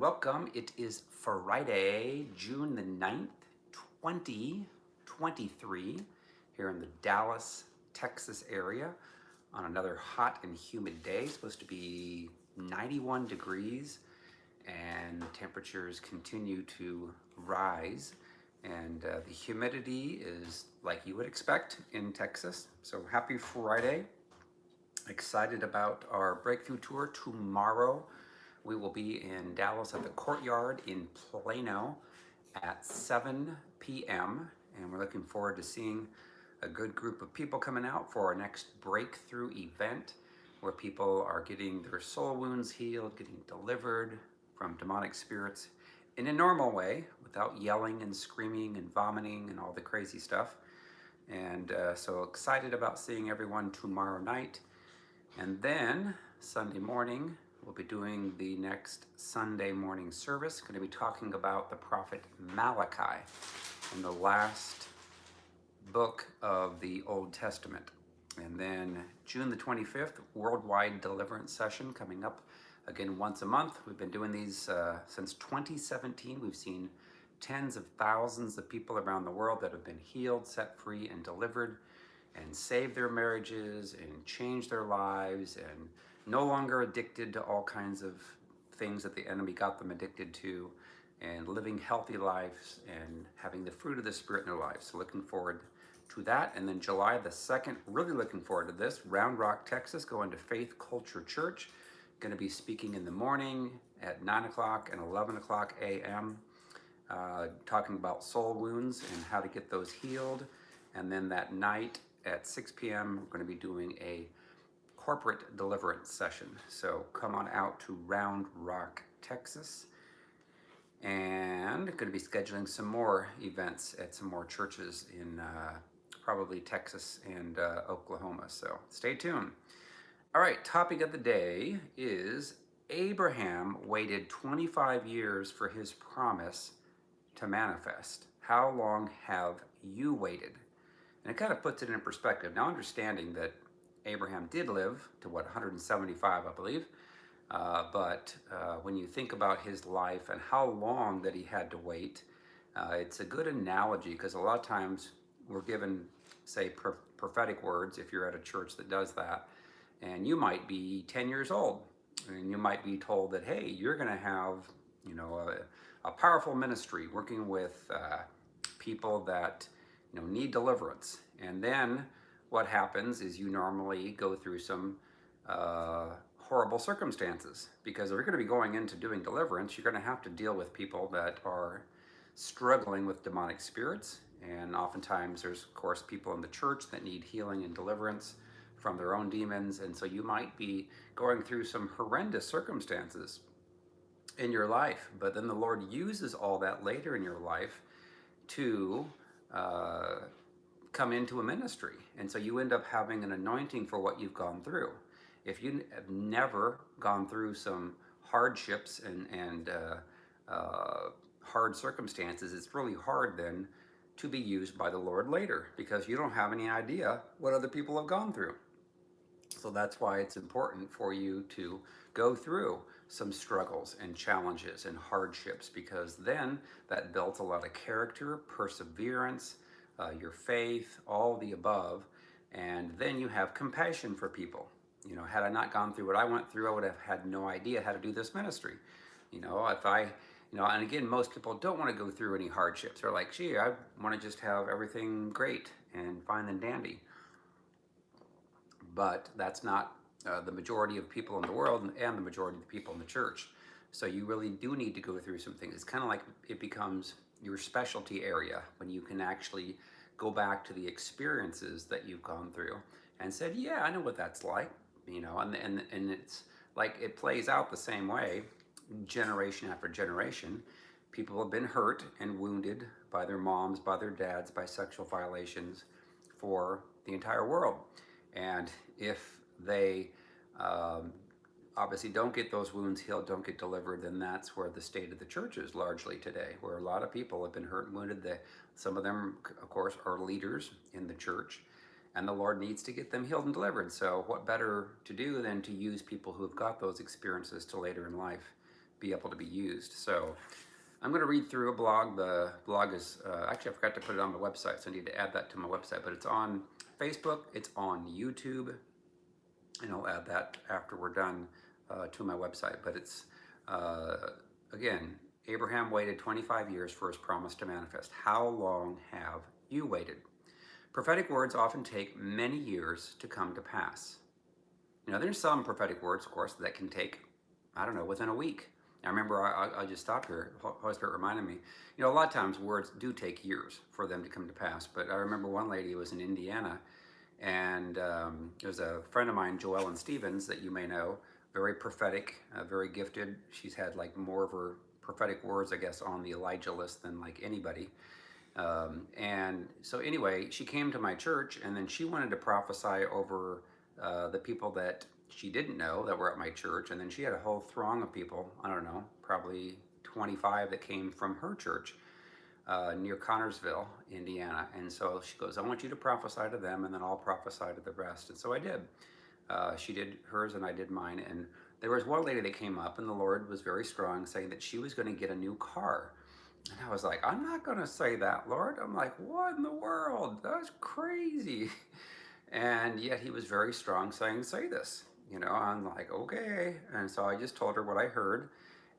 welcome. It is Friday, June the 9th, 2023, here in the Dallas, Texas area on another hot and humid day. It's supposed to be 91 degrees, and temperatures continue to rise. And the humidity is like you would expect in Texas. So happy Friday. Excited about our breakthrough tour tomorrow. We will be in Dallas at the Courtyard in Plano at 7 p.m. and we're looking forward to seeing a good group of people coming out for our next breakthrough event where people are getting their soul wounds healed, getting delivered from demonic spirits in a normal way without yelling and screaming and vomiting and all the crazy stuff. And so excited about seeing everyone tomorrow night. And then Sunday morning, we'll be doing the next Sunday morning service. Going to be talking about the prophet Malachi in the last book of the Old Testament. And then June the 25th, Worldwide Deliverance Session coming up again once a month. We've been doing these since 2017. We've seen tens of thousands of people around the world that have been healed, set free, and delivered, and saved their marriages and changed their lives and no longer addicted to all kinds of things that the enemy got them addicted to, and living healthy lives and having the fruit of the Spirit in their lives. So looking forward to that. And then July the 2nd, really looking forward to this, Round Rock, Texas, going to Faith Culture Church. Going to be speaking in the morning at 9 o'clock and 11 o'clock a.m., talking about soul wounds and how to get those healed. And then that night at 6 p.m., we're going to be doing a corporate deliverance session. So come on out to Round Rock, Texas. And going to be scheduling some more events at some more churches in probably Texas and Oklahoma. So stay tuned. All right, topic of the day is Abraham waited 25 years for his promise to manifest. How long have you waited? And it kind of puts it in perspective. Now, understanding that Abraham did live to 175, I believe. But when you think about his life and how long that he had to wait, it's a good analogy because a lot of times we're given, say, prophetic words if you're at a church that does that. And you might be 10 years old and you might be told that, hey, you're going to have, a powerful ministry working with people that need deliverance. And then what happens is you normally go through some horrible circumstances, because if you're going to be going into doing deliverance, you're going to have to deal with people that are struggling with demonic spirits. And oftentimes there's, of course, people in the church that need healing and deliverance from their own demons. And so you might be going through some horrendous circumstances in your life, but then the Lord uses all that later in your life to come into a ministry. And so you end up having an anointing for what you've gone through. If you have never gone through some hardships and hard circumstances, it's really hard then to be used by the Lord later, because you don't have any idea what other people have gone through. So that's why it's important for you to go through some struggles and challenges and hardships, because then that builds a lot of character, perseverance, your faith, all the above. And then you have compassion for people. Had I not gone through what I went through, I would have had no idea how to do this ministry. If I, and again, most people don't want to go through any hardships. They're like, gee, I want to just have everything great and fine and dandy. But that's not the majority of people in the world and the majority of the people in the church. So you really do need to go through some things. It's kind of like it becomes your specialty area when you can actually go back to the experiences that you've gone through and said, yeah, I know what that's like, and it's like it plays out the same way generation after generation. People have been hurt and wounded by their moms, by their dads, by sexual violations for the entire world. And if they obviously don't get those wounds healed, don't get delivered, then that's where the state of the church is largely today, where a lot of people have been hurt and wounded. Some of them, of course, are leaders in the church, and the Lord needs to get them healed and delivered. So what better to do than to use people who have got those experiences to later in life be able to be used. So I'm going to read through a blog. The blog is, actually I forgot to put it on my website, so I need to add that to my website, but it's on Facebook, it's on YouTube, and I'll add that after we're done to my website. But it's, again, Abraham waited 25 years for his promise to manifest. How long have you waited? Prophetic words often take many years to come to pass. You know, there's some prophetic words, of course, that can take, I don't know, within a week. I remember, I just stopped here. Holy Spirit reminded me, you know, a lot of times words do take years for them to come to pass. But I remember one lady was in Indiana, and it was a friend of mine, Joellen Stevens, that you may know, very prophetic, very gifted. She's had like more of her prophetic words, I guess, on the Elijah list than like anybody. And so anyway, she came to my church, and then she wanted to prophesy over the people that she didn't know that were at my church. And then she had a whole throng of people, I don't know, probably 25 that came from her church near Connorsville, Indiana. And so she goes, I want you to prophesy to them, and then I'll prophesy to the rest. And so I did. She did hers and I did mine. And there was one lady that came up, and the Lord was very strong, saying that she was going to get a new car. And I was like, I'm not going to say that, Lord. I'm like, what in the world? That's crazy. And yet he was very strong saying, say this. You know, I'm like, okay. And so I just told her what I heard.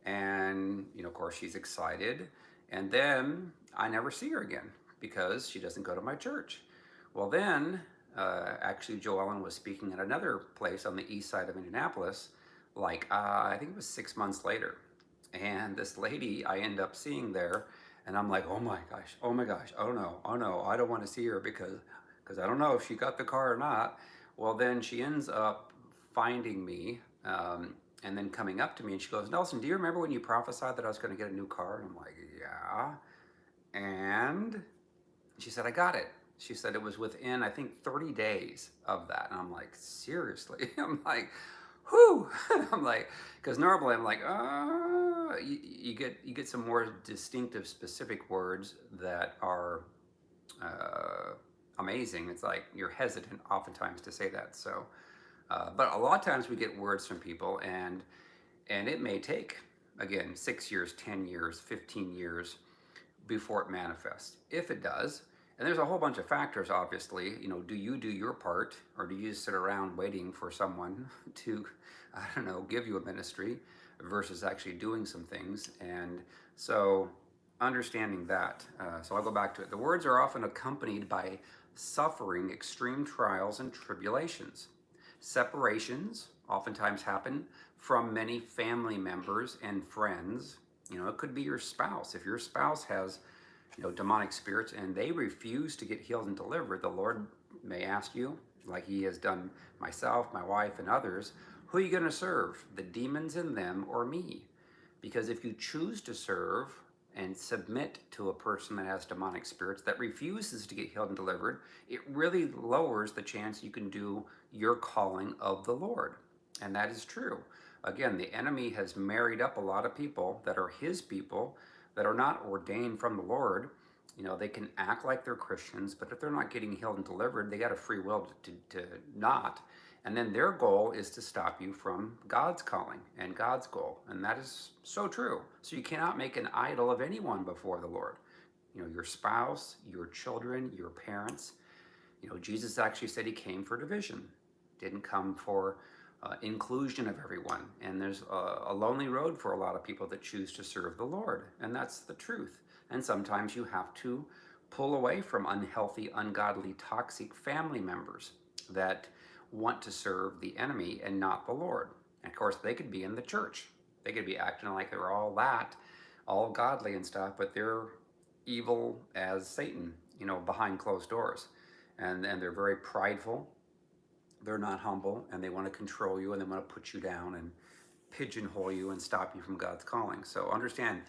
And, you know, of course, she's excited. And then I never see her again because she doesn't go to my church. Well, then, actually, Joellen was speaking at another place on the east side of Indianapolis, like, I think it was 6 months later. And this lady I end up seeing there, and I'm like, oh my gosh, oh no, I don't want to see her because I don't know if she got the car or not. Well, then she ends up finding me and then coming up to me, and she goes, Nelson, do you remember when you prophesied that I was going to get a new car? And I'm like, yeah. And she said, I got it. She said it was within, I think, 30 days of that. And I'm like, seriously? I'm like, whew. I'm like, because normally I'm like, you get some more distinctive, specific words that are amazing. It's like you're hesitant oftentimes to say that. So, but a lot of times we get words from people, and it may take, again, 6 years, 10 years, 15 years before it manifests. If it does, and there's a whole bunch of factors, obviously, you know, do you do your part, or do you just sit around waiting for someone to, I don't know, give you a ministry versus actually doing some things? And so understanding that, so I'll go back to it. The words are often accompanied by suffering extreme trials and tribulations. Separations oftentimes happen from many family members and friends. You know, it could be your spouse. If your spouse has, you know, demonic spirits and they refuse to get healed and delivered, the Lord may ask you, like he has done myself, my wife, and others, who are you going to serve, the demons in them or me? Because if you choose to serve and submit to a person that has demonic spirits that refuses to get healed and delivered, it really lowers the chance you can do your calling of the Lord. And that is true. Again, the enemy has married up a lot of people that are his people that are not ordained from the Lord. You know, they can act like they're Christians, but if they're not getting healed and delivered, they got a free will to not. And then their goal is to stop you from God's calling and God's goal. And that is so true. So you cannot make an idol of anyone before the Lord. You know, your spouse, your children, your parents. You know, Jesus actually said he came for division, didn't come for inclusion of everyone. And there's a lonely road for a lot of people that choose to serve the Lord. And that's the truth. And sometimes you have to pull away from unhealthy, ungodly, toxic family members that want to serve the enemy and not the Lord. And of course, they could be in the church. They could be acting like they're all that, all godly and stuff, but they're evil as Satan, you know, behind closed doors. And they're very prideful. They're not humble, and they want to control you, and they want to put you down and pigeonhole you and stop you from God's calling. So understand,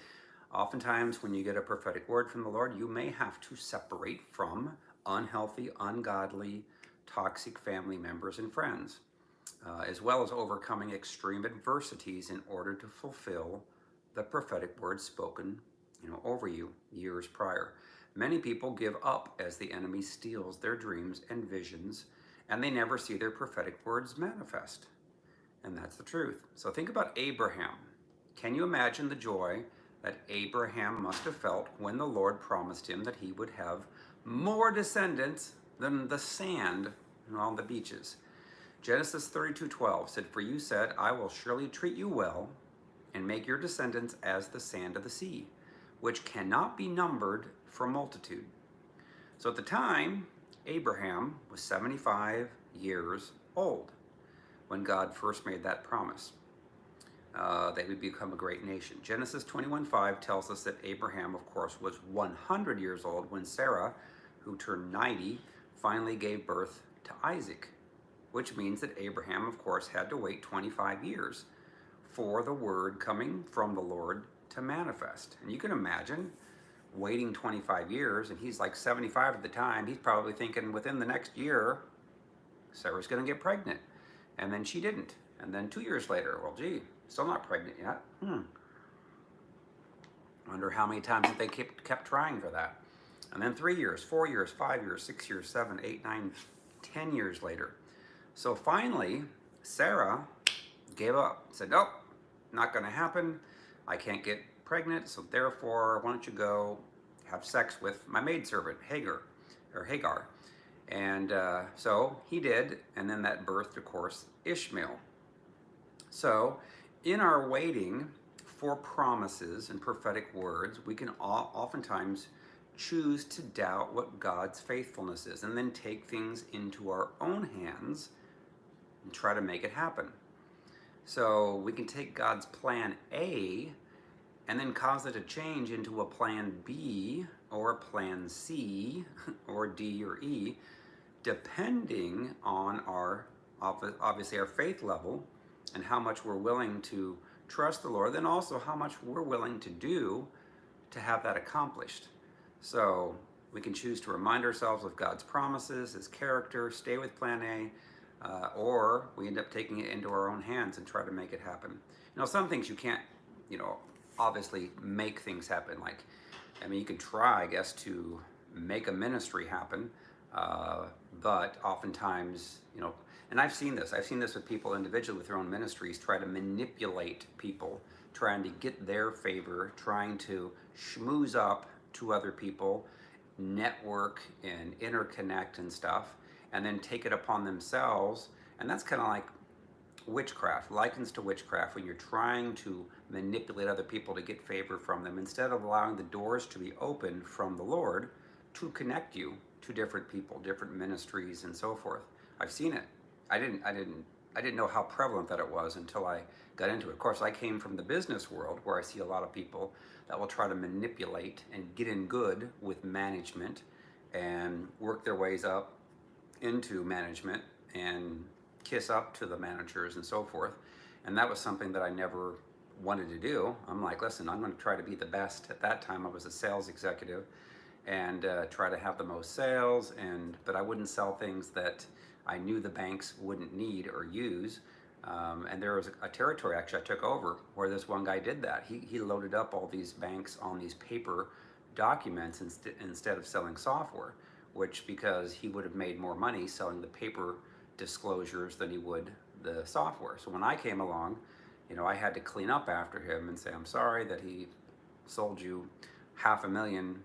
oftentimes when you get a prophetic word from the Lord, you may have to separate from unhealthy, ungodly, toxic family members and friends, as well as overcoming extreme adversities in order to fulfill the prophetic word spoken, you know, over you years prior. Many people give up as the enemy steals their dreams and visions, and they never see their prophetic words manifest. And that's the truth. So think about Abraham. Can you imagine the joy that Abraham must have felt when the Lord promised him that he would have more descendants than the sand on the beaches? Genesis 32:12 said, "For you said, I will surely treat you well and make your descendants as the sand of the sea, which cannot be numbered for multitude." So at the time, Abraham was 75 years old when God first made that promise. They would become a great nation. Genesis 21:5 tells us that Abraham, of course, was 100 years old when Sarah, who turned 90, finally gave birth to Isaac, which means that Abraham, of course, had to wait 25 years for the word coming from the Lord to manifest. And you can imagine waiting 25 years, and he's like 75 at the time. He's probably thinking within the next year, Sarah's going to get pregnant. And then she didn't. And then 2 years later, well, gee, still not pregnant yet. Wonder how many times that they kept trying for that. And then 3 years, 4 years, 5 years, 6 years, 7, 8, 9, 10 years later. So finally, Sarah gave up. Said, nope, not going to happen. I can't get pregnant, so therefore, why don't you go have sex with my maidservant, Hagar. And so he did, and then that birthed, of course, Ishmael. So in our waiting for promises and prophetic words, we can oftentimes choose to doubt what God's faithfulness is and then take things into our own hands and try to make it happen. So we can take God's plan A and then cause it to change into a plan B or a plan C or D or E, depending on our, obviously, our faith level and how much we're willing to trust the Lord, then also how much we're willing to do to have that accomplished. So we can choose to remind ourselves of God's promises, His character, stay with plan A, or we end up taking it into our own hands and try to make it happen. You know, some things you can't, obviously make things happen. Like, I mean, you can try, I guess, to make a ministry happen, but oftentimes, and I've seen this with people individually with their own ministries, try to manipulate people, trying to get their favor, trying to schmooze up to other people, network and interconnect and stuff, and then take it upon themselves. And that's kind of like witchcraft, likens to witchcraft, when you're trying to manipulate other people to get favor from them instead of allowing the doors to be open from the Lord to connect you to different people, different ministries, and so forth. I've seen it. I didn't know how prevalent that it was until I got into it. Of course, I came from the business world where I see a lot of people that will try to manipulate and get in good with management and work their ways up into management and kiss up to the managers and so forth. And that was something that I never wanted to do. I'm like, listen, I'm going to try to be the best. At that time, I was a sales executive and try to have the most sales, but I wouldn't sell things that I knew the banks wouldn't need or use. And there was a territory actually I took over where this one guy did that. He loaded up all these banks on these paper documents instead of selling software, which, because he would have made more money selling the paper disclosures than he would the software. So when I came along, I had to clean up after him and say, I'm sorry that he sold you 500,000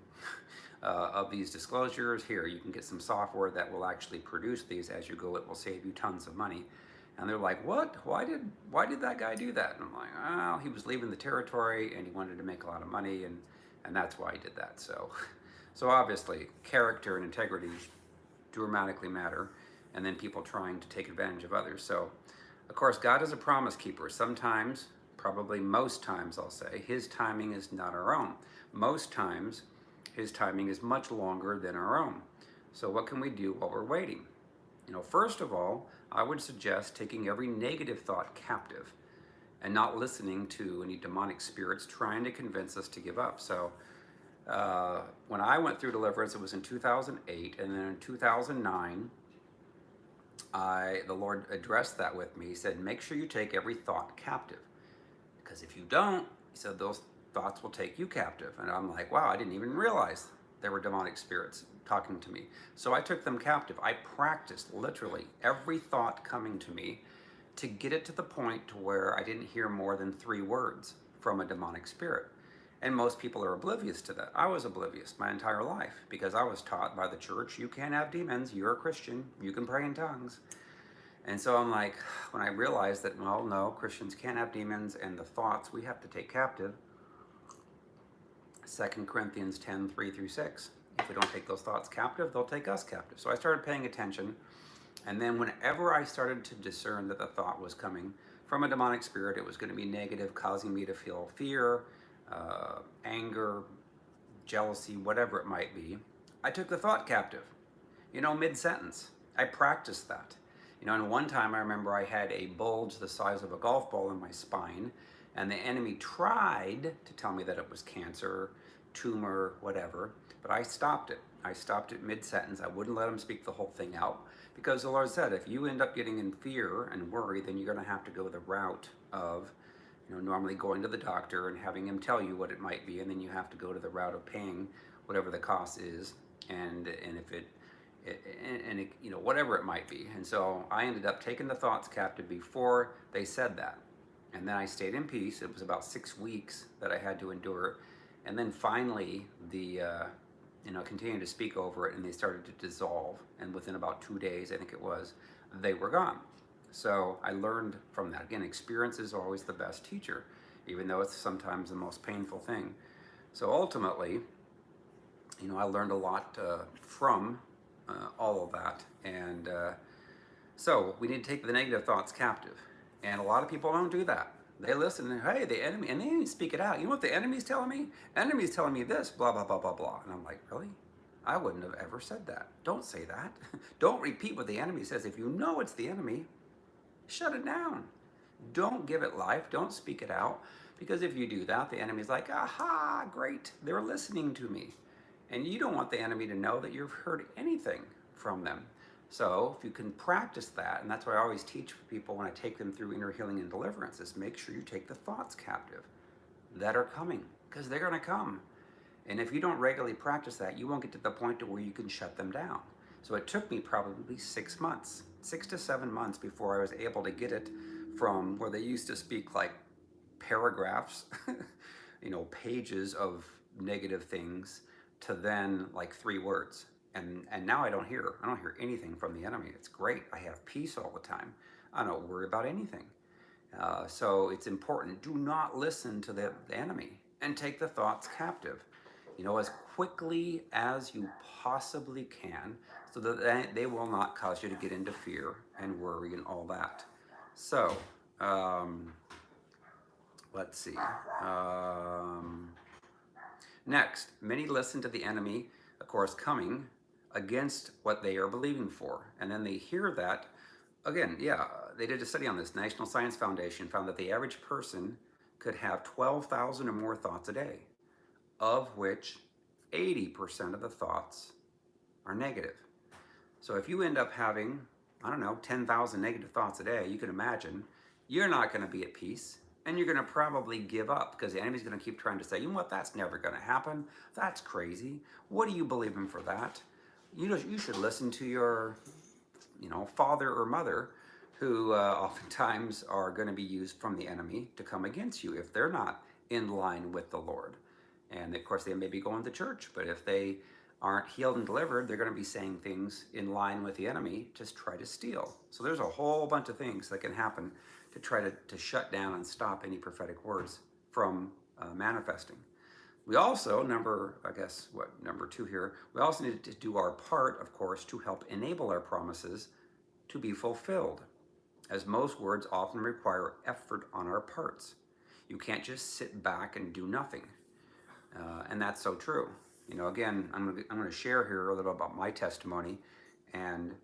of these disclosures. Here, you can get some software that will actually produce these as you go. It will save you tons of money. And they're like, what? Why did that guy do that? And I'm like, well, he was leaving the territory and he wanted to make a lot of money, and that's why he did that. So obviously, character and integrity dramatically matter, and then people trying to take advantage of others. So, of course, God is a promise keeper. Sometimes, probably most times, I'll say, His timing is not our own. Most times, His timing is much longer than our own. So what can we do while we're waiting? First of all, I would suggest taking every negative thought captive and not listening to any demonic spirits trying to convince us to give up. So when I went through deliverance, it was in 2008, and then in 2009, the Lord addressed that with me. He said, make sure you take every thought captive, because if you don't, He said, those thoughts will take you captive. And I'm like, wow, I didn't even realize there were demonic spirits talking to me. So I took them captive. I practiced literally every thought coming to me to get it to the point to where I didn't hear more than 3 words from a demonic spirit. And most people are oblivious to that. I was oblivious my entire life because I was taught by the church, you can't have demons, you're a Christian, you can pray in tongues. And so I'm like, when I realized that, well, no, Christians can't have demons and the thoughts we have to take captive, 2 Corinthians 10, 3 through 6. If we don't take those thoughts captive, they'll take us captive. So I started paying attention. And then whenever I started to discern that the thought was coming from a demonic spirit, it was going to be negative, causing me to feel fear, anger, jealousy, whatever it might be, I took the thought captive, mid-sentence. I practiced that. And one time I remember I had a bulge the size of a golf ball in my spine, and the enemy tried to tell me that it was cancer, tumor, whatever, but I stopped it. I stopped it mid-sentence. I wouldn't let him speak the whole thing out because the Lord said, if you end up getting in fear and worry, then you're going to have to go the route of normally going to the doctor and having him tell you what it might be, and then you have to go to the route of paying whatever the cost is, and if it whatever it might be. And so I ended up taking the thoughts captive before they said that, and then I stayed in peace. It was about 6 weeks that I had to endure, and then finally the continued to speak over it, and they started to dissolve, and within about 2 days, I think it was, they were gone. So I learned from that. Again, experience is always the best teacher, even though it's sometimes the most painful thing. So ultimately, I learned a lot from all of that. And so we need to take the negative thoughts captive. And a lot of people don't do that. They listen and, hey, the enemy, and they didn't speak it out. You know what the enemy's telling me? Enemy's telling me this, blah, blah, blah, blah, blah. And I'm like, really? I wouldn't have ever said that. Don't say that. Don't repeat what the enemy says. If you know it's the enemy, shut it down. Don't give it life. Don't speak it out. Because if you do that, the enemy's like, aha, great. They're listening to me. And you don't want the enemy to know that you've heard anything from them. So if you can practice that, and that's what I always teach people when I take them through inner healing and deliverance, is make sure you take the thoughts captive that are coming, because they're going to come. And if you don't regularly practice that, you won't get to the point to where you can shut them down. So it took me probably 6 months, 6 to 7 months before I was able to get it from where they used to speak like paragraphs, pages of negative things, to then like 3 words. And now I don't hear anything from the enemy. It's great. I have peace all the time. I don't worry about anything. So it's important. Do not listen to the enemy, and take the thoughts captive, as quickly as you possibly can, so that they will not cause you to get into fear and worry and all that. So, let's see. Next, many listen to the enemy, of course, coming against what they are believing for. And then they hear that, again, they did a study on this. National Science Foundation found that the average person could have 12,000 or more thoughts a day, of which 80% of the thoughts are negative. So if you end up having, 10,000 negative thoughts a day, you can imagine you're not going to be at peace, and you're going to probably give up, because the enemy's going to keep trying to say, that's never going to happen. That's crazy. What do you believe in for that? You should listen to your, father or mother, who oftentimes are going to be used from the enemy to come against you if they're not in line with the Lord. And of course, they may be going to church, but if they aren't healed and delivered, they're going to be saying things in line with the enemy to try to steal. So there's a whole bunch of things that can happen to try to shut down and stop any prophetic words from manifesting. We also, number 2 here, we also need to do our part, of course, to help enable our promises to be fulfilled, as most words often require effort on our parts. You can't just sit back and do nothing. And that's so true. Again, I'm going to share here a little about my testimony and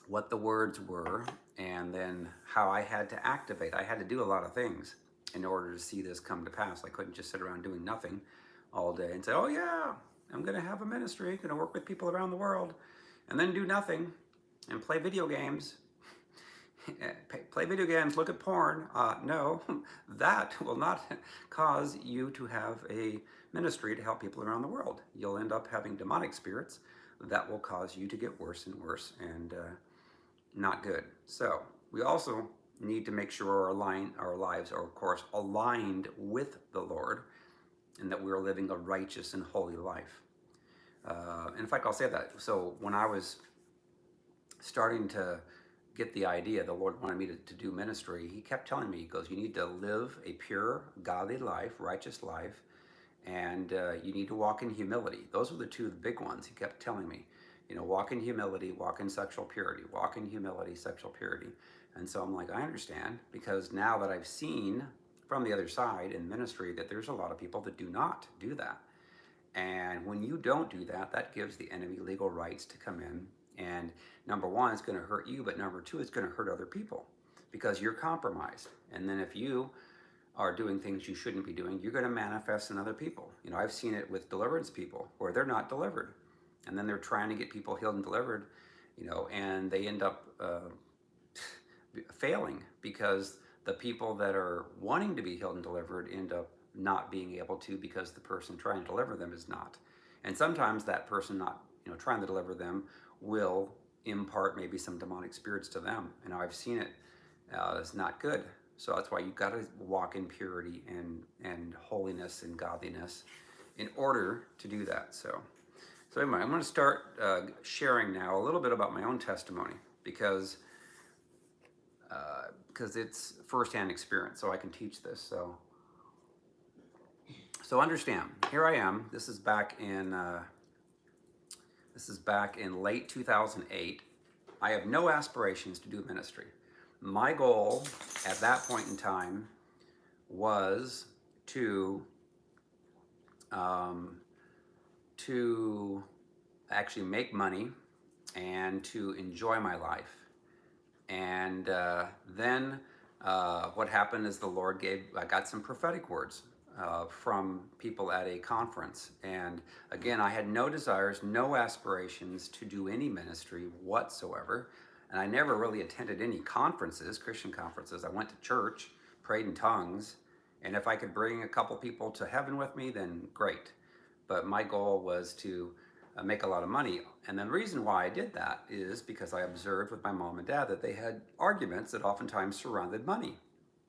what the words were, and then how I had to activate. I had to do a lot of things in order to see this come to pass. I couldn't just sit around doing nothing all day and say, oh yeah, I'm going to have a ministry, going to work with people around the world, and then do nothing and play video games. Play video games, look at porn. No, that will not cause you to have a ministry to help people around the world. You'll end up having demonic spirits that will cause you to get worse and worse, and not good. So we also need to make sure our lives are, of course, aligned with the Lord, and that we're living a righteous and holy life. In fact, I'll say that. So when I was starting to get the idea, the Lord wanted me to do ministry, He kept telling me, He goes, you need to live a pure, godly life, righteous life, and you need to walk in humility. Those were the two big ones He kept telling me. You know, walk in humility, walk in sexual purity, walk in humility, sexual purity. And so I'm like, I understand, because now that I've seen from the other side in ministry that there's a lot of people that do not do that. And when you don't do that, that gives the enemy legal rights to come in. And number one, it's going to hurt you, but number two, it's going to hurt other people because you're compromised. And then if you are doing things you shouldn't be doing, you're going to manifest in other people. You know, I've seen it with deliverance people where they're not delivered. And then they're trying to get people healed and delivered, you know, and they end up failing because the people that are wanting to be healed and delivered end up not being able to because the person trying to deliver them is not. And sometimes that person not, you know, trying to deliver them will impart maybe some demonic spirits to them. And I've seen it. It's not good. So that's why you've got to walk in purity and holiness and godliness in order to do that. So anyway, I'm going to start sharing now a little bit about my own testimony because it's firsthand experience, so I can teach this. So understand. Here I am. This is back in late 2008. I have no aspirations to do ministry. My goal at that point in time was to actually make money and to enjoy my life. And then what happened is the Lord I got some prophetic words from people at a conference. And again, I had no desires, no aspirations to do any ministry whatsoever. And I never really attended any conferences, Christian conferences. I went to church, prayed in tongues, and if I could bring a couple people to heaven with me, then great. But my goal was to make a lot of money. And the reason why I did that is because I observed with my mom and dad that they had arguments that oftentimes surrounded money.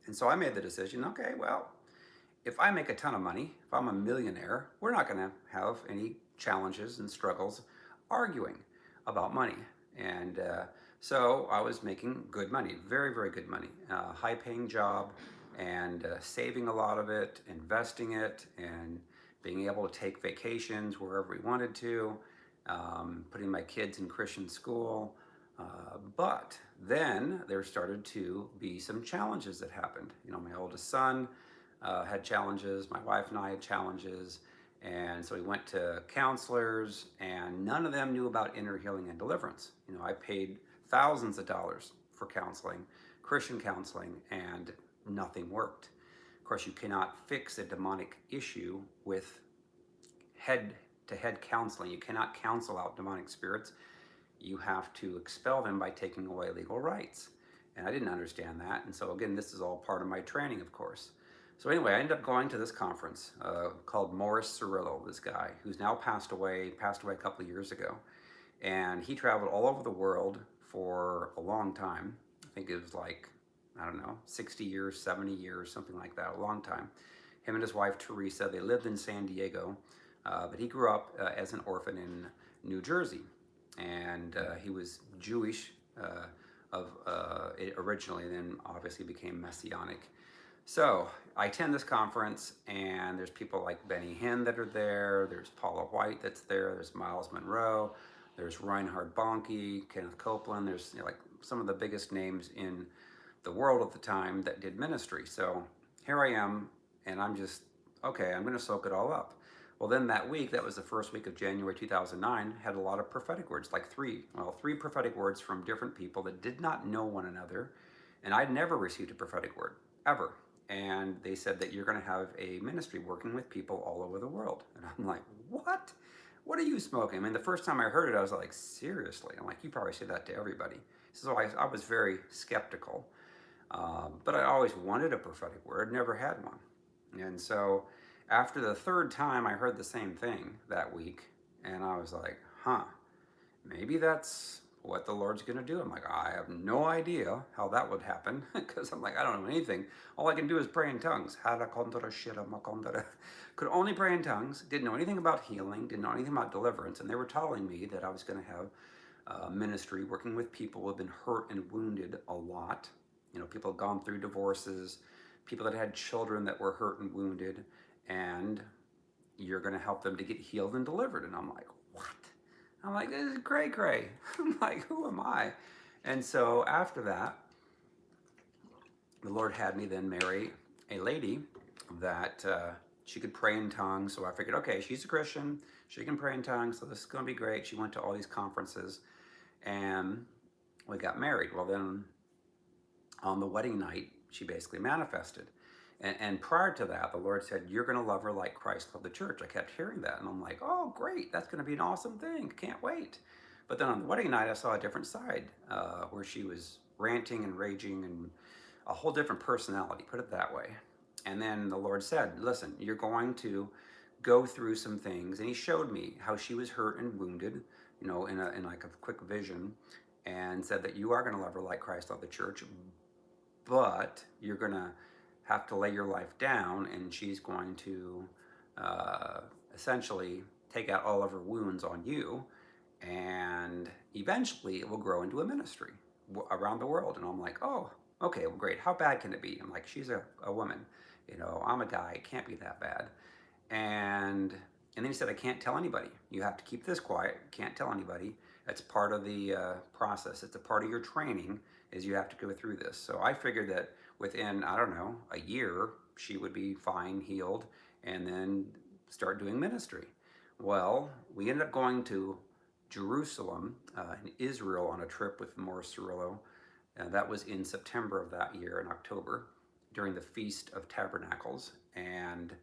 And so I made the decision, okay, well, if I make a ton of money, if I'm a millionaire, we're not going to have any challenges and struggles arguing about money. And so I was making good money, very, very good money, high-paying job, and saving a lot of it, investing it, and being able to take vacations wherever we wanted to, putting my kids in Christian school. But then there started to be some challenges that happened. You know, my oldest son had challenges, my wife and I had challenges, and so we went to counselors, and none of them knew about inner healing and deliverance. You know, I paid thousands of dollars for counseling, Christian counseling, and nothing worked. Of course, you cannot fix a demonic issue with head-to-head counseling. You cannot counsel out demonic spirits. You have to expel them by taking away legal rights. And I didn't understand that. And so again, this is all part of my training, of course. So anyway, I ended up going to this conference called Morris Cerullo, this guy, who's now passed away a couple of years ago. And he traveled all over the world for a long time. I think it was like, I don't know, 60 years, 70 years, something like that, a long time. Him and his wife, Teresa, they lived in San Diego, but he grew up as an orphan in New Jersey. And he was Jewish originally, and then obviously became Messianic. So I attend this conference, and there's people like Benny Hinn that are there. There's Paula White that's there. There's Miles Monroe. There's Reinhard Bonnke, Kenneth Copeland. There's, you know, like some of the biggest names in the world at the time that did ministry. So here I am, and I'm just, okay, I'm going to soak it all up. Well, then that week, that was the first week of January 2009, had a lot of prophetic words, like three prophetic words from different people that did not know one another. And I'd never received a prophetic word, ever. And they said that you're going to have a ministry working with people all over the world. And I'm like, what? What are you smoking? I mean, the first time I heard it, I was like, seriously? I'm like, you probably say that to everybody. So I was very skeptical. But I always wanted a prophetic word, never had one. And so after the third time, I heard the same thing that week. And I was like, maybe that's what the Lord's going to do. I'm like, I have no idea how that would happen because I'm like, I don't know anything. All I can do is pray in tongues. Could only pray in tongues, didn't know anything about healing, didn't know anything about deliverance. And they were telling me that I was going to have ministry working with people who have been hurt and wounded a lot. You know, people have gone through divorces, people that had children that were hurt and wounded, and you're going to help them to get healed and delivered. And I'm like, what? I'm like, this is cray. I'm like, who am I? And so after that, the Lord had me then marry a lady that she could pray in tongues. So I figured, okay, she's a Christian, she can pray in tongues, so this is going to be great. She went to all these conferences, and we got married. Well, then on the wedding night, she basically manifested. And prior to that, the Lord said, you're going to love her like Christ loved the church. I kept hearing that. And I'm like, oh, great. That's going to be an awesome thing. Can't wait. But then on the wedding night, I saw a different side where she was ranting and raging and a whole different personality, put it that way. And then the Lord said, listen, you're going to go through some things. And he showed me how she was hurt and wounded, you know, in like a quick vision, and said that you are going to love her like Christ loved the church, but you're going to have to lay your life down, and she's going to essentially take out all of her wounds on you, and eventually it will grow into a ministry around the world. And I'm like, oh, okay, well, great. How bad can it be? I'm like, she's a woman. You know, I'm a guy. It can't be that bad. And then he said, I can't tell anybody. You have to keep this quiet. Can't tell anybody. That's part of the process. It's a part of your training, is you have to go through this. So I figured that within, I don't know, a year, she would be fine, healed, and then start doing ministry. Well, we ended up going to Jerusalem in Israel on a trip with Morris Cerullo. That was in September of that year, in October, during the Feast of Tabernacles. And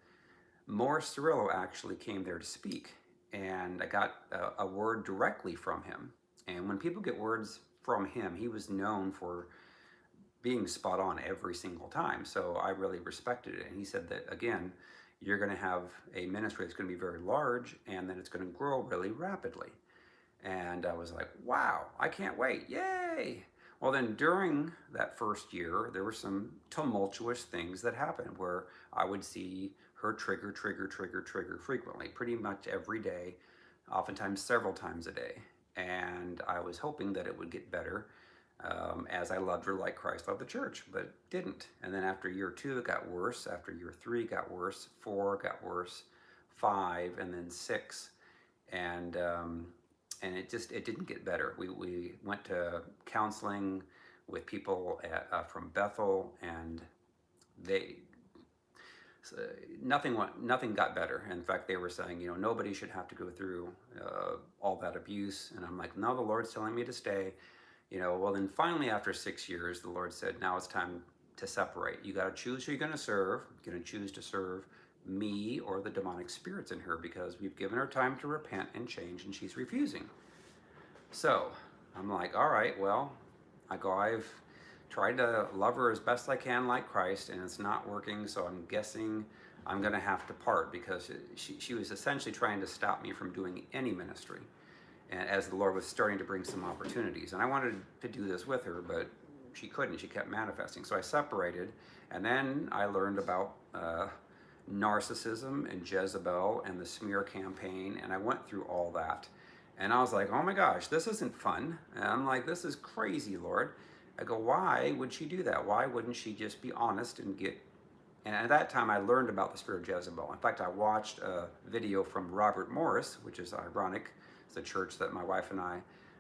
Morris Cerullo actually came there to speak. And I got a word directly from him. And when people get words from him, he was known for being spot on every single time. So I really respected it. And he said that, again, you're going to have a ministry that's going to be very large, and then it's going to grow really rapidly. And I was like, wow, I can't wait. Yay. Well, then during that first year, there were some tumultuous things that happened where I would see her trigger frequently, pretty much every day, oftentimes several times a day. And I was hoping that it would get better as I loved her like Christ loved the church, but it didn't. And then after year 2, it got worse. After year 3, it got worse. 4 got worse. 5, and then 6. And it didn't get better. We went to counseling with people from Bethel, and nothing got better. In fact, they were saying, you know, nobody should have to go through all that abuse. And I'm like, no, the Lord's telling me to stay. You know, well, then finally after 6 years, the Lord said, now it's time to separate. You got to choose who you're going to serve. You're going to choose to serve me or the demonic spirits in her, because we've given her time to repent and change, and she's refusing. So I'm like, all right, well, I've tried to love her as best I can like Christ, and it's not working, so I'm guessing I'm going to have to part, because she was essentially trying to stop me from doing any ministry, and as the Lord was starting to bring some opportunities. And I wanted to do this with her, but she couldn't. She kept manifesting. So I separated, and then I learned about narcissism and Jezebel and the smear campaign, and I went through all that. And I was like, oh my gosh, this isn't fun. And I'm like, this is crazy, Lord. I go, why would she do that? Why wouldn't she just be honest and get... And at that time, I learned about the spirit of Jezebel. In fact, I watched a video from Robert Morris, which is ironic. It's a church that my wife and I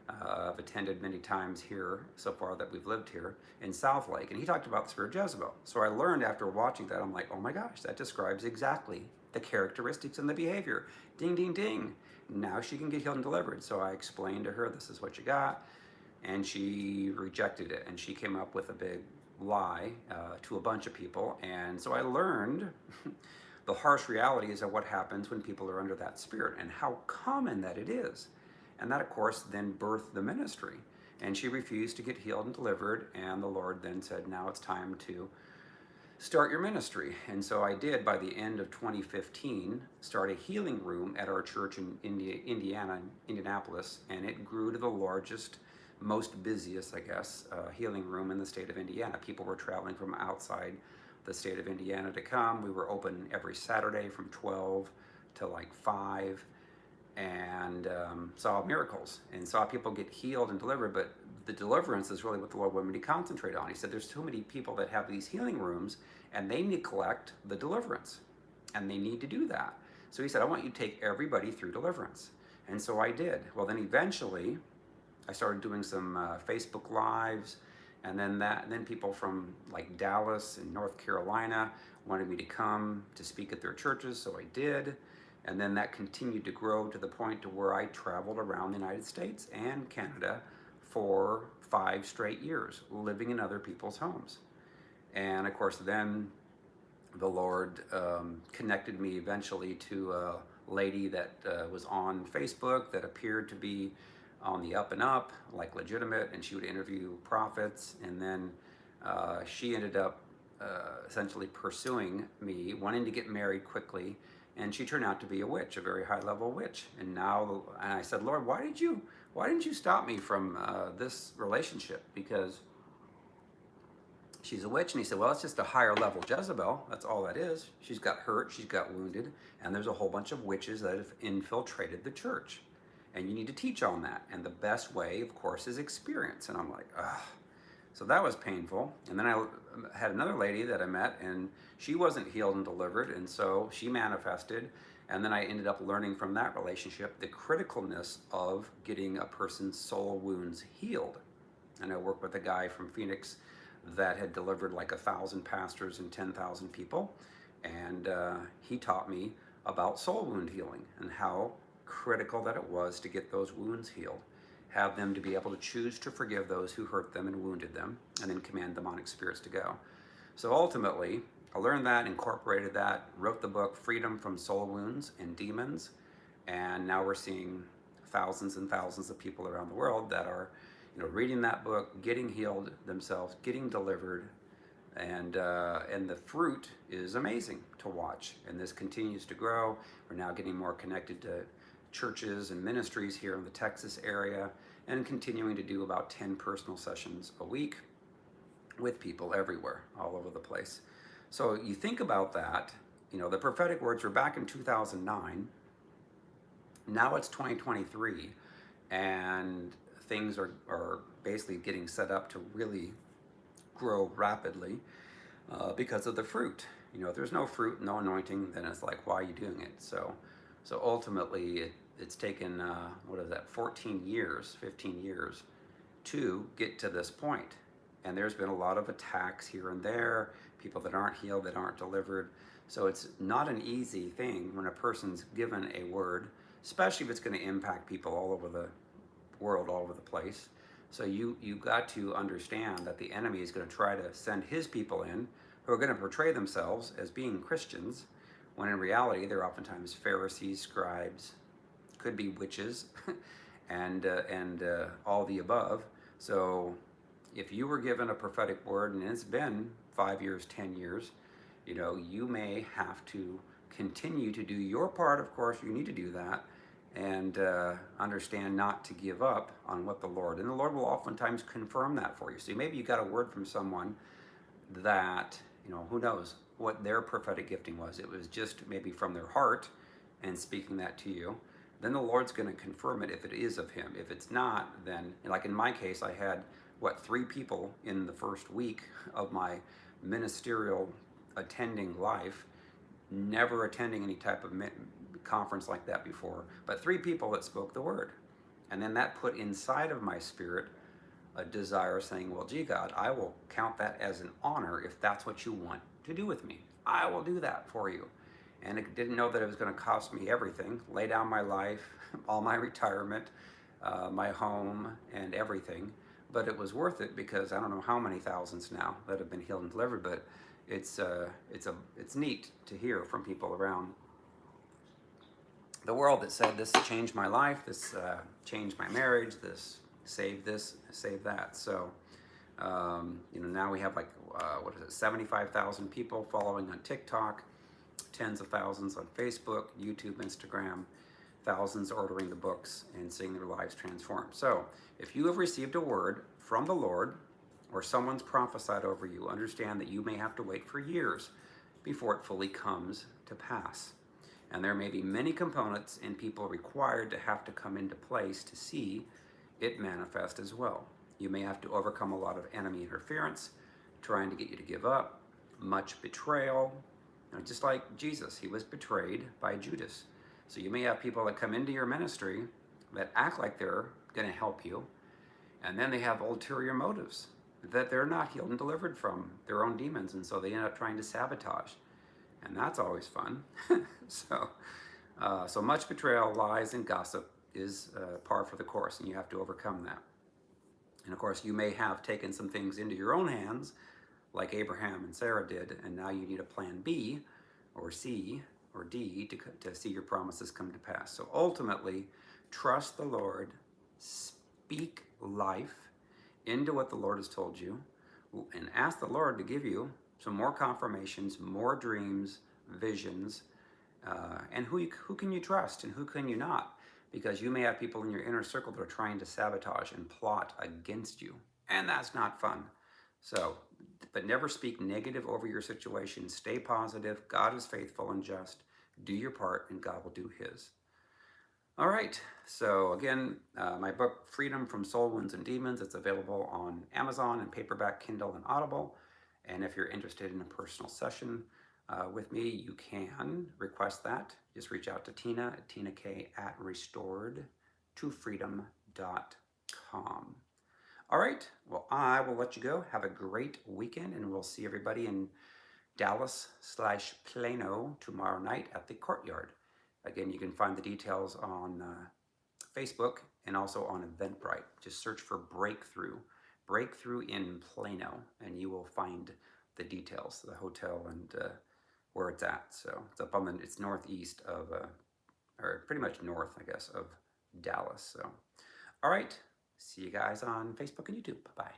have attended many times here so far that we've lived here in South Lake. And he talked about the spirit of Jezebel. So I learned after watching that, I'm like, oh my gosh, that describes exactly the characteristics and the behavior. Ding, ding, ding. Now she can get healed and delivered. So I explained to her, this is what you got. And she rejected it. And she came up with a big lie to a bunch of people. And so I learned the harsh realities of what happens when people are under that spirit and how common that it is. And that, of course, then birthed the ministry. And she refused to get healed and delivered. And the Lord then said, now it's time to start your ministry. And so I did, by the end of 2015, start a healing room at our church in Indianapolis. And it grew to the largest most busiest, I guess, healing room in the state of Indiana. People were traveling from outside the state of Indiana to come. We were open every Saturday from 12 to like 5, and saw miracles and saw people get healed and delivered. But the deliverance is really what the Lord wanted me to concentrate on. He said there's too many people that have these healing rooms and they neglect the deliverance, and they need to do that. So he said, I want you to take everybody through deliverance. And so I did. Well, then eventually I started doing some Facebook Lives, and then people from like Dallas and North Carolina wanted me to come to speak at their churches, so I did. And then that continued to grow to the point to where I traveled around the United States and Canada for 5 straight years, living in other people's homes. And of course, then the Lord connected me eventually to a lady that was on Facebook that appeared to be on the up and up, like legitimate, and she would interview prophets. And then she ended up essentially pursuing me, wanting to get married quickly. And she turned out to be a witch, a very high level witch. And I said, Lord, why didn't you stop me from this relationship? Because she's a witch. And he said, well, it's just a higher level Jezebel. That's all that is. She's got hurt, she's got wounded, and there's a whole bunch of witches that have infiltrated the church. And you need to teach on that. And the best way, of course, is experience. And I'm like, ugh. So that was painful. And then I had another lady that I met, and she wasn't healed and delivered, and so she manifested. And then I ended up learning from that relationship the criticalness of getting a person's soul wounds healed. And I worked with a guy from Phoenix that had delivered like 1,000 pastors and 10,000 people. And he taught me about soul wound healing and how critical that it was to get those wounds healed. Have them to be able to choose to forgive those who hurt them and wounded them, and then command demonic spirits to go. So ultimately, I learned that, incorporated that, wrote the book Freedom from Soul Wounds and Demons, and now we're seeing thousands and thousands of people around the world that are, reading that book, getting healed themselves, getting delivered, and the fruit is amazing to watch. And this continues to grow. We're now getting more connected to churches and ministries here in the Texas area, and continuing to do about 10 personal sessions a week with people everywhere, all over the place. So you think about that, the prophetic words were back in 2009. Now it's 2023, and things are basically getting set up to really grow rapidly because of the fruit. If there's no fruit, no anointing, then it's like, why are you doing it? So ultimately, it's taken, 15 years to get to this point. And there's been a lot of attacks here and there, people that aren't healed, that aren't delivered. So it's not an easy thing when a person's given a word, especially if it's going to impact people all over the world, all over the place. So you got to understand that the enemy is going to try to send his people in who are going to portray themselves as being Christians, when in reality they're oftentimes Pharisees, scribes, could be witches, and all the above. So if you were given a prophetic word and it's been 5 years, 10 years, you may have to continue to do your part. Of course, you need to do that, and understand not to give up on what the Lord, and the Lord will oftentimes confirm that for you. So maybe you got a word from someone that, who knows what their prophetic gifting was. It was just maybe from their heart and speaking that to you. Then the Lord's going to confirm it if it is of him. If it's not, then, like in my case, I had, 3 people in the first week of my ministerial attending life, never attending any type of conference like that before, but 3 people that spoke the word. And then that put inside of my spirit a desire saying, well, gee, God, I will count that as an honor if that's what you want to do with me. I will do that for you. And it didn't know that it was going to cost me everything, lay down my life, all my retirement, my home, and everything. But it was worth it, because I don't know how many thousands now that have been healed and delivered, but it's neat to hear from people around the world that said, this changed my life, this changed my marriage, this, saved that. So, now we have 75,000 people following on TikTok, tens of thousands on Facebook, YouTube, Instagram. thousands ordering the books and seeing their lives transformed. So if you have received a word from the Lord or someone's prophesied over you, understand that you may have to wait for years before it fully comes to pass. And there may be many components and people required to have to come into place to see it manifest as well. You may have to overcome a lot of enemy interference, trying to get you to give up, much betrayal. Just like Jesus, he was betrayed by Judas. So you may have people that come into your ministry that act like they're going to help you, and then they have ulterior motives that they're not healed and delivered from their own demons, and so they end up trying to sabotage. And that's always fun. So much betrayal, lies, and gossip is par for the course, and you have to overcome that. And of course, you may have taken some things into your own hands, like Abraham and Sarah did, and now you need a plan B or C or D to see your promises come to pass. So ultimately, trust the Lord, speak life into what the Lord has told you, and ask the Lord to give you some more confirmations, more dreams, visions, and who can you trust and who can you not? Because you may have people in your inner circle that are trying to sabotage and plot against you, and that's not fun. So, but never speak negative over your situation. Stay positive. God is faithful and just. Do your part, and God will do his. All right, so again, my book, Freedom from Soul Wounds and Demons, it's available on Amazon and paperback, Kindle, and Audible. And if you're interested in a personal session with me, you can request that. Just reach out to Tina at tinak@restoredtofreedom.com. All right, well, I will let you go. Have a great weekend, and we'll see everybody in Dallas/Plano tomorrow night at the Courtyard. Again, you can find the details on Facebook and also on Eventbrite. Just search for Breakthrough in Plano, and you will find the details, the hotel and where it's at. So it's up on it's northeast of, or pretty much north, I guess, of Dallas. So, all right, see you guys on Facebook and YouTube. Bye-bye.